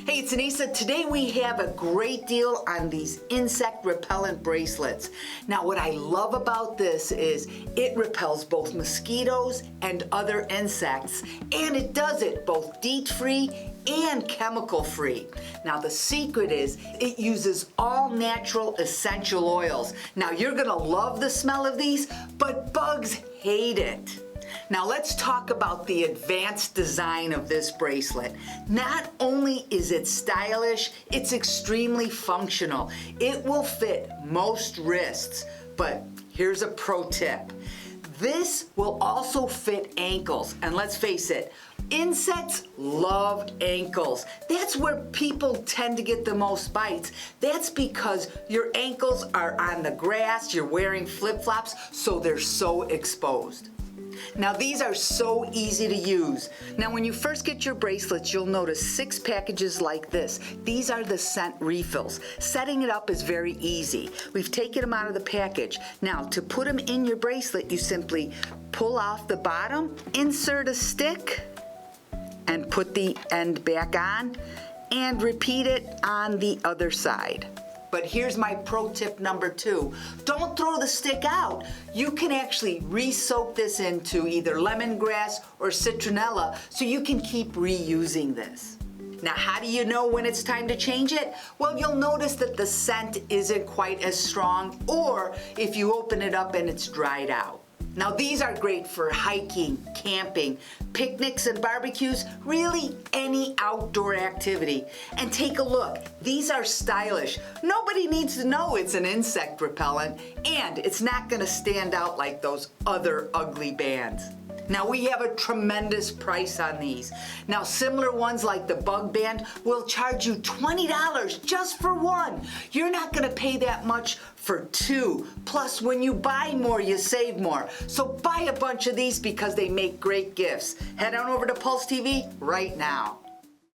Hey, it's Anissa. Today we have a great deal on these insect repellent bracelets. Now what I love about this is it repels both mosquitoes and other insects, and it does it both DEET-Free and chemical-free. Now the secret is it uses all natural essential oils. Now you're gonna love the smell of these, but bugs hate it. Now let's talk about the advanced design of this bracelet. Not only is it stylish, it's extremely functional. It will fit most wrists, but here's a pro tip. This will also fit ankles, and let's face it, insects love ankles. That's where people tend to get the most bites. That's because your ankles are on the grass, you're wearing flip-flops, so they're so exposed. Now these are so easy to use. Now when you first get your bracelets, you'll notice 6 packages like this. These are the scent refills. Setting it up is very easy. We've taken them out of the package. Now to put them in your bracelet, you simply pull off the bottom, insert a stick, and put the end back on, and repeat it on the other side. But here's my pro tip number 2. Don't throw the stick out. You can actually re-soak this into either lemongrass or citronella so you can keep reusing this. Now how do you know when it's time to change it? Well, you'll notice that the scent isn't quite as strong, or if you open it up and it's dried out. Now these are great for hiking, camping, picnics and barbecues, really any outdoor activity. And take a look, these are stylish. Nobody needs to know it's an insect repellent, and it's not gonna stand out like those other ugly bands. Now we have a tremendous price on these. Now similar ones like the bug band will charge you $20 just for one. You're not gonna pay that much for 2. Plus when you buy more, you save more. So buy a bunch of these because they make great gifts. Head on over to Pulse TV right now.